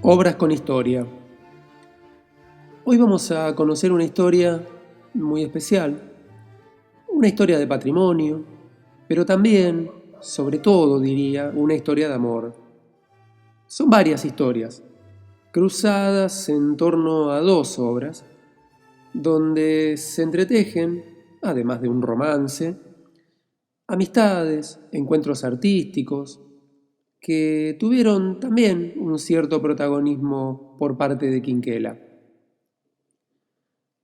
Obras con historia. Hoy vamos a conocer una historia muy especial, una historia de patrimonio, pero también, sobre todo diría, una historia de amor. Son varias historias, cruzadas en torno a dos obras, donde se entretejen, además de un romance, amistades, encuentros artísticos, que tuvieron también un cierto protagonismo por parte de Quinquela.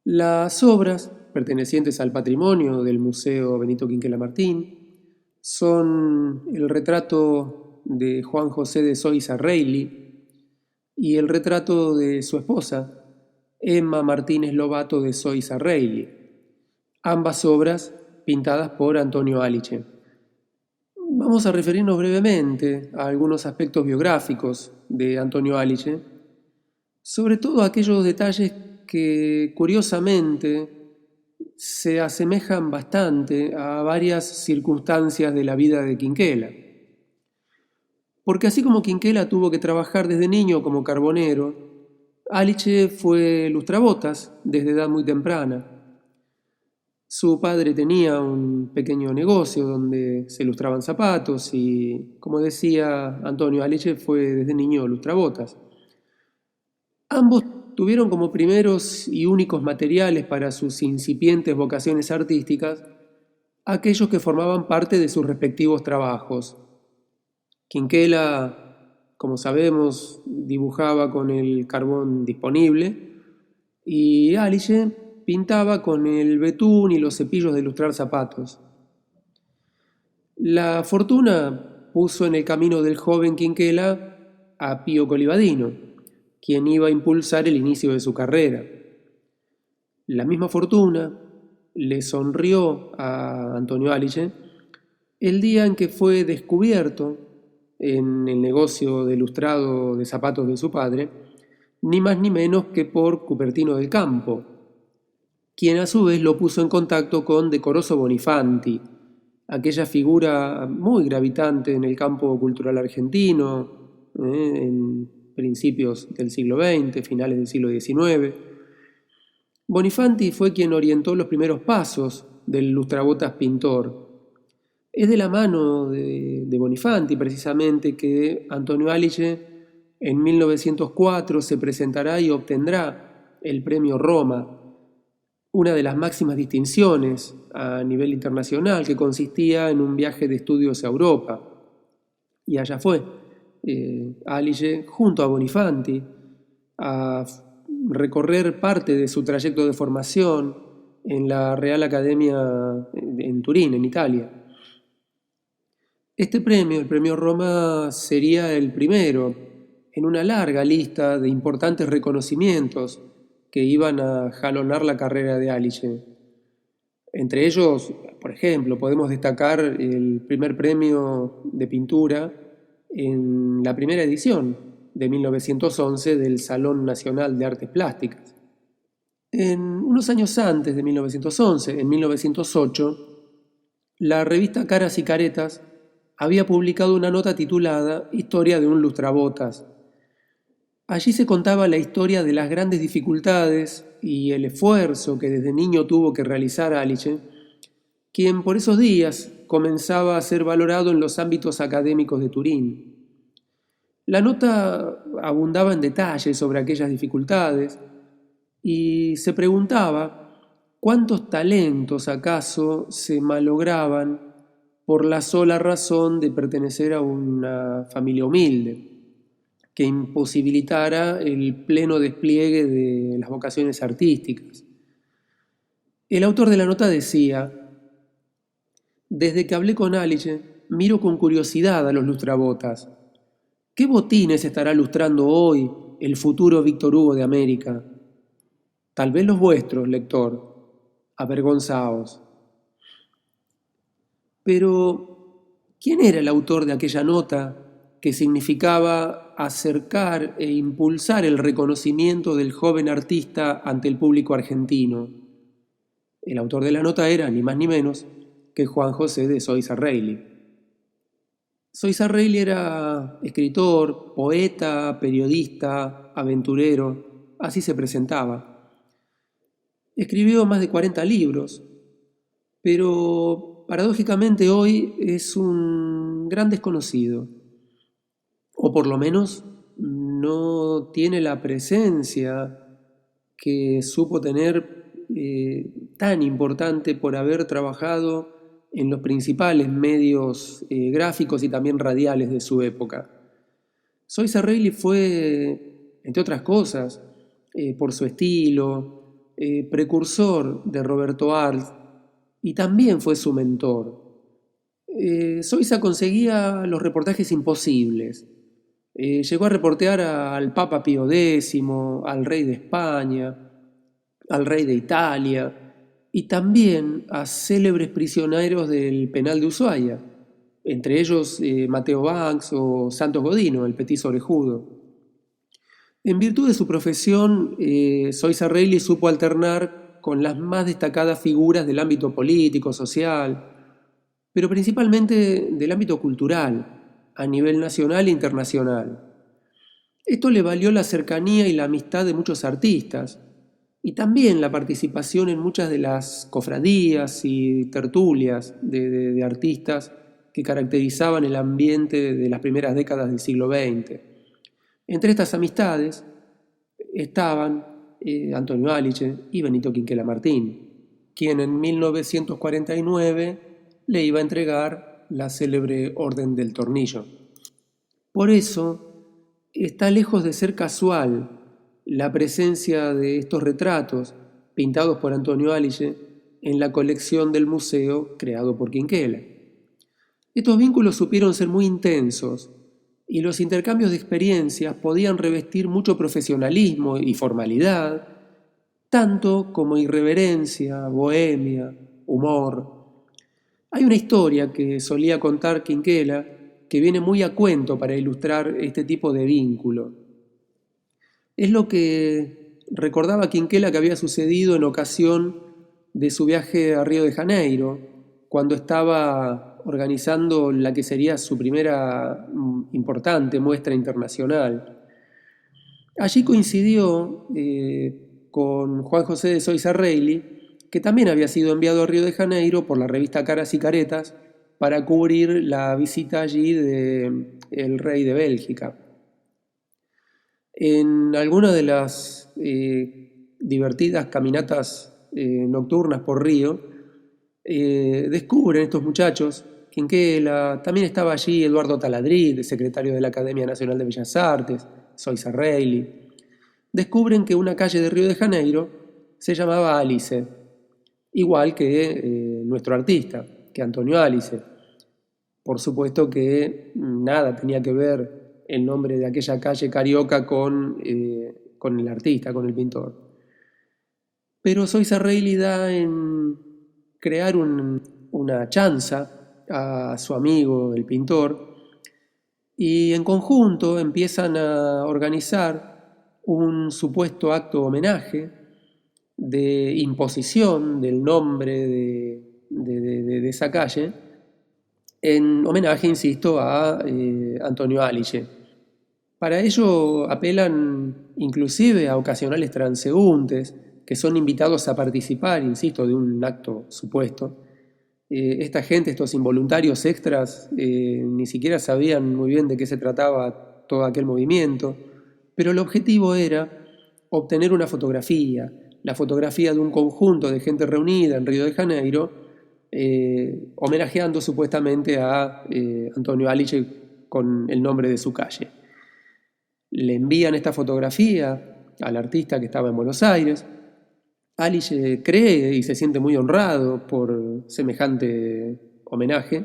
Las obras, pertenecientes al patrimonio del Museo Benito Quinquela Martín, son el retrato de Juan José de Soysa Reilly y el retrato de su esposa, Emma Martínez Lobato de Soysa Reilly, ambas obras pintadas por Antonio Aliche. Vamos a referirnos brevemente a algunos aspectos biográficos de Antonio Aliche, sobre todo aquellos detalles que curiosamente se asemejan bastante a varias circunstancias de la vida de Quinquela. Porque así como Quinquela tuvo que trabajar desde niño como carbonero, Aliche fue lustrabotas desde edad muy temprana. Su padre tenía un pequeño negocio donde se lustraban zapatos y, como decía Antonio, Aliche fue desde niño lustrabotas. Ambos tuvieron como primeros y únicos materiales para sus incipientes vocaciones artísticas aquellos que formaban parte de sus respectivos trabajos. Quinquela, como sabemos, dibujaba con el carbón disponible y Aliche pintaba con el betún y los cepillos de lustrar zapatos. La fortuna puso en el camino del joven Quinquela a Pío Colivadino, quien iba a impulsar el inicio de su carrera. La misma fortuna le sonrió a Antonio Aliche el día en que fue descubierto en el negocio de lustrado de zapatos de su padre, ni más ni menos que por Cupertino del Campo, quien a su vez lo puso en contacto con Decoroso Bonifanti, aquella figura muy gravitante en el campo cultural argentino, en principios del siglo XX, finales del siglo XIX. Bonifanti fue quien orientó los primeros pasos del lustrabotas pintor. Es de la mano de Bonifanti, precisamente, que Antonio Aliche en 1904 se presentará y obtendrá el premio Roma, una de las máximas distinciones a nivel internacional, que consistía en un viaje de estudios a Europa. Y allá fue Aliche, junto a Bonifanti, a recorrer parte de su trayecto de formación en la Real Academia en Turín, en Italia. Este premio, el premio Roma, sería el primero en una larga lista de importantes reconocimientos que iban a jalonar la carrera de Aliche. Entre ellos, por ejemplo, podemos destacar el primer premio de pintura en la primera edición de 1911 del Salón Nacional de Artes Plásticas. En unos años antes de 1911, en 1908, la revista Caras y Caretas había publicado una nota titulada Historia de un lustrabotas. Allí se contaba la historia de las grandes dificultades y el esfuerzo que desde niño tuvo que realizar Aliche, quien por esos días comenzaba a ser valorado en los ámbitos académicos de Turín. La nota abundaba en detalles sobre aquellas dificultades y se preguntaba cuántos talentos acaso se malograban por la sola razón de pertenecer a una familia humilde, que imposibilitara el pleno despliegue de las vocaciones artísticas. El autor de la nota decía: desde que hablé con Aliche, miro con curiosidad a los lustrabotas. ¿Qué botines estará lustrando hoy el futuro Víctor Hugo de América? Tal vez los vuestros, lector, avergonzaos. Pero, ¿quién era el autor de aquella nota que significaba acercar e impulsar el reconocimiento del joven artista ante el público argentino? El autor de la nota era, ni más ni menos, que Juan José de Soysa Reilly. Soysa Reilly era escritor, poeta, periodista, aventurero, así se presentaba. Escribió más de 40 libros, pero paradójicamente hoy es un gran desconocido, o por lo menos no tiene la presencia que supo tener tan importante por haber trabajado en los principales medios gráficos y también radiales de su época. Soysa Reilly fue, entre otras cosas, por su estilo, precursor de Roberto Arlt y también fue su mentor. Soysa conseguía los reportajes imposibles. Llegó a reportear al Papa Pío X, al rey de España, al rey de Italia y también a célebres prisioneros del penal de Ushuaia, entre ellos Mateo Banks o Santos Godino, el petiso orejudo. En virtud de su profesión, Soysa Reilly supo alternar con las más destacadas figuras del ámbito político, social, pero principalmente del ámbito cultural, a nivel nacional e internacional. Esto le valió la cercanía y la amistad de muchos artistas, y también la participación en muchas de las cofradías y tertulias de artistas que caracterizaban el ambiente de las primeras décadas del siglo XX. Entre estas amistades estaban Antonio Aliche y Benito Quinquela Martín, quien en 1949 le iba a entregar la célebre Orden del Tornillo. Por eso está lejos de ser casual la presencia de estos retratos pintados por Antonio Aliche en la colección del museo creado por Quinquela. Estos vínculos supieron ser muy intensos y los intercambios de experiencias podían revestir mucho profesionalismo y formalidad, tanto como irreverencia, bohemia, humor. Hay una historia que solía contar Quinquela que viene muy a cuento para ilustrar este tipo de vínculo. Es lo que recordaba Quinquela que había sucedido en ocasión de su viaje a Río de Janeiro, cuando estaba organizando la que sería su primera importante muestra internacional. Allí coincidió con Juan José de Soysa Reilly, que también había sido enviado a Río de Janeiro por la revista Caras y Caretas para cubrir la visita allí del rey de Bélgica. En alguna de las divertidas caminatas nocturnas por Río, descubren estos muchachos, Quinquela, también estaba allí Eduardo Taladrid, secretario de la Academia Nacional de Bellas Artes, Soysa Reilly. Descubren que una calle de Río de Janeiro se llamaba Alice, igual que nuestro artista, que Antonio Alice. Por supuesto que nada tenía que ver el nombre de aquella calle carioca con el artista, con el pintor. Pero Soysa Reilly da en crear una chanza a su amigo, el pintor, y en conjunto empiezan a organizar un supuesto acto homenaje de imposición del nombre de esa calle, en homenaje, insisto, a Antonio Aliche. Para ello apelan inclusive a ocasionales transeúntes que son invitados a participar, insisto, de un acto supuesto. Esta gente, estos involuntarios extras, ni siquiera sabían muy bien de qué se trataba todo aquel movimiento, pero el objetivo era obtener una fotografía, la fotografía de un conjunto de gente reunida en Río de Janeiro, homenajeando supuestamente a Antonio Aliche con el nombre de su calle. Le envían esta fotografía al artista que estaba en Buenos Aires. Aliche cree y se siente muy honrado por semejante homenaje,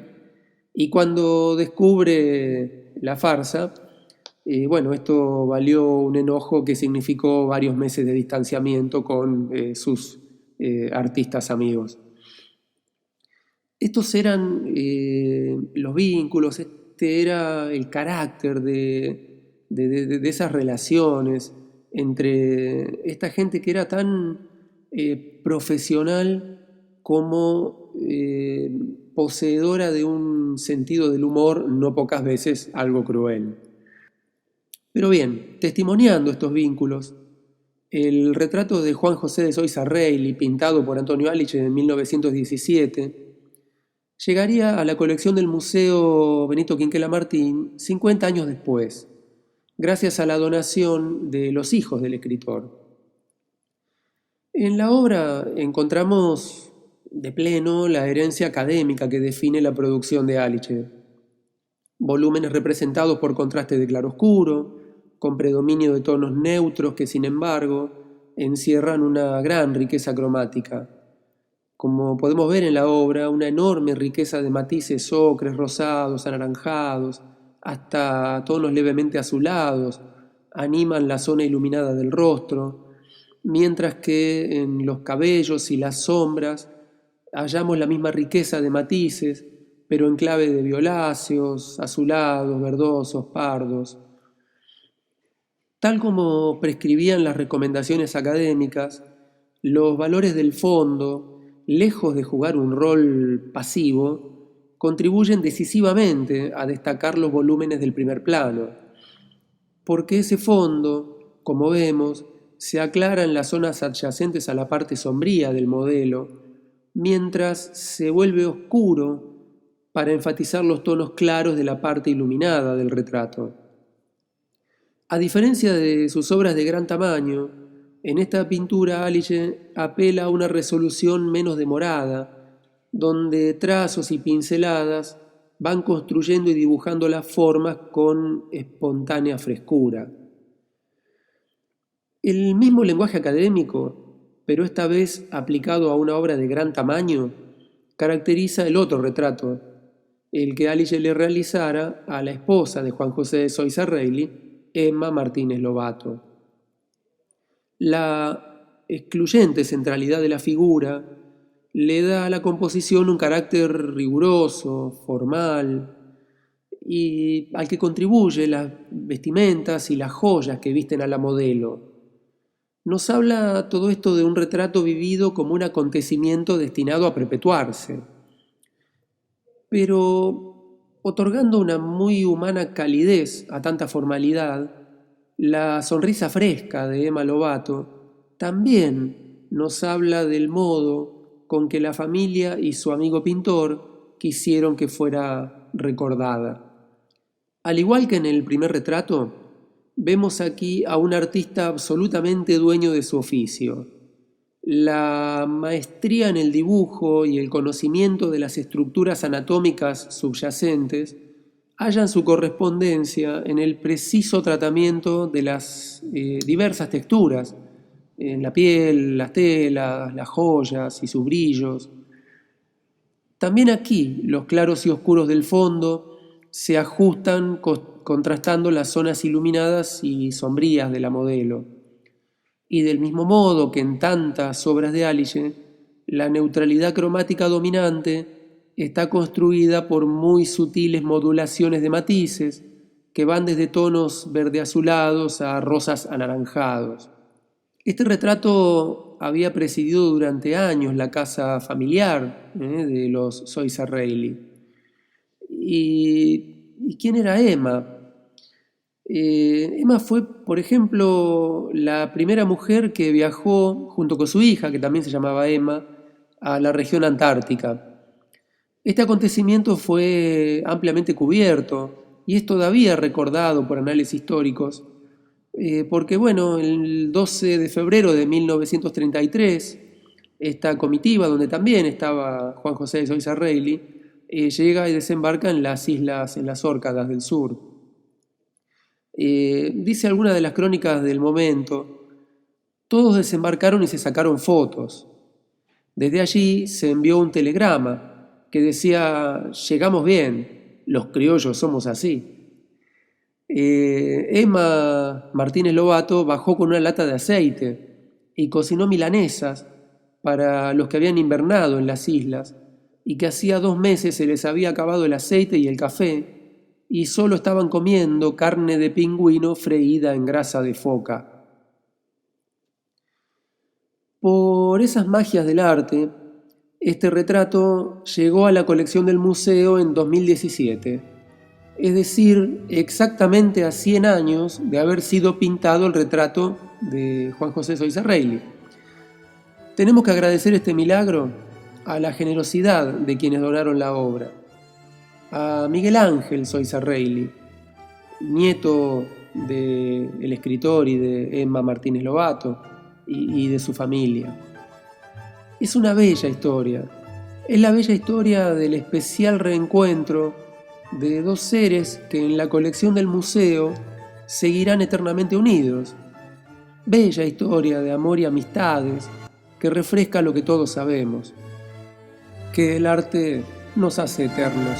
y cuando descubre la farsa, bueno, esto valió un enojo que significó varios meses de distanciamiento con sus artistas amigos. Estos eran los vínculos, este era el carácter de esas relaciones entre esta gente que era tan profesional como poseedora de un sentido del humor no pocas veces algo cruel. Pero bien, testimoniando estos vínculos, el retrato de Juan José de Soysa Reilly, pintado por Antonio Aliche en 1917, llegaría a la colección del Museo Benito Quinquela Martín 50 años después, gracias a la donación de los hijos del escritor. En la obra encontramos de pleno la herencia académica que define la producción de Aliche. Volúmenes representados por contraste de claroscuro, con predominio de tonos neutros que, sin embargo, encierran una gran riqueza cromática. Como podemos ver en la obra, una enorme riqueza de matices ocres, rosados, anaranjados, hasta tonos levemente azulados, animan la zona iluminada del rostro, mientras que en los cabellos y las sombras hallamos la misma riqueza de matices, pero en clave de violáceos, azulados, verdosos, pardos. Tal como prescribían las recomendaciones académicas, los valores del fondo, lejos de jugar un rol pasivo, contribuyen decisivamente a destacar los volúmenes del primer plano, porque ese fondo, como vemos, se aclara en las zonas adyacentes a la parte sombría del modelo, mientras se vuelve oscuro para enfatizar los tonos claros de la parte iluminada del retrato. A diferencia de sus obras de gran tamaño, en esta pintura Aliche apela a una resolución menos demorada, donde trazos y pinceladas van construyendo y dibujando las formas con espontánea frescura. El mismo lenguaje académico, pero esta vez aplicado a una obra de gran tamaño, caracteriza el otro retrato, el que Aliche le realizara a la esposa de Juan José de Soysa Reilly, Emma Martínez Lobato. La excluyente centralidad de la figura le da a la composición un carácter riguroso, formal, y al que contribuye las vestimentas y las joyas que visten a la modelo. Nos habla todo esto de un retrato vivido como un acontecimiento destinado a perpetuarse, pero otorgando una muy humana calidez a tanta formalidad. La sonrisa fresca de Emma Lobato también nos habla del modo con que la familia y su amigo pintor quisieron que fuera recordada. Al igual que en el primer retrato, vemos aquí a un artista absolutamente dueño de su oficio. La maestría en el dibujo y el conocimiento de las estructuras anatómicas subyacentes hallan su correspondencia en el preciso tratamiento de las diversas texturas, en la piel, las telas, las joyas y sus brillos. También aquí los claros y oscuros del fondo se ajustan contrastando las zonas iluminadas y sombrías de la modelo. Y del mismo modo que en tantas obras de Aliche, la neutralidad cromática dominante está construida por muy sutiles modulaciones de matices que van desde tonos verde azulados a rosas anaranjados. Este retrato había presidido durante años la casa familiar de los Soysa Reilly. ¿Y quién era Emma? Emma fue, por ejemplo, la primera mujer que viajó junto con su hija, que también se llamaba Emma, a la región antártica. Este acontecimiento fue ampliamente cubierto y es todavía recordado por análisis históricos, porque bueno, el 12 de febrero de 1933, esta comitiva, donde también estaba Juan José de Soysa Reilly, llega y desembarca en las islas, en las Órcadas del Sur. Dice alguna de las crónicas del momento, todos desembarcaron y se sacaron fotos. Desde allí se envió un telegrama que decía, llegamos bien, los criollos somos así. Emma Martínez Lobato bajó con una lata de aceite y cocinó milanesas para los que habían invernado en las islas y que hacía 2 meses se les había acabado el aceite y el café y solo estaban comiendo carne de pingüino freída en grasa de foca. Por esas magias del arte, Este retrato llegó a la colección del museo en 2017, es decir, exactamente a 100 años de haber sido pintado el retrato de Juan José Soisarreyli. Tenemos que agradecer este milagro a la generosidad de quienes donaron la obra, a Miguel Ángel Soisarreyli, nieto del escritor y de Emma Martínez Lobato y de su familia. Es una bella historia, es la bella historia del especial reencuentro de dos seres que en la colección del museo seguirán eternamente unidos. Bella historia de amor y amistades que refresca lo que todos sabemos, que el arte nos hace eternos.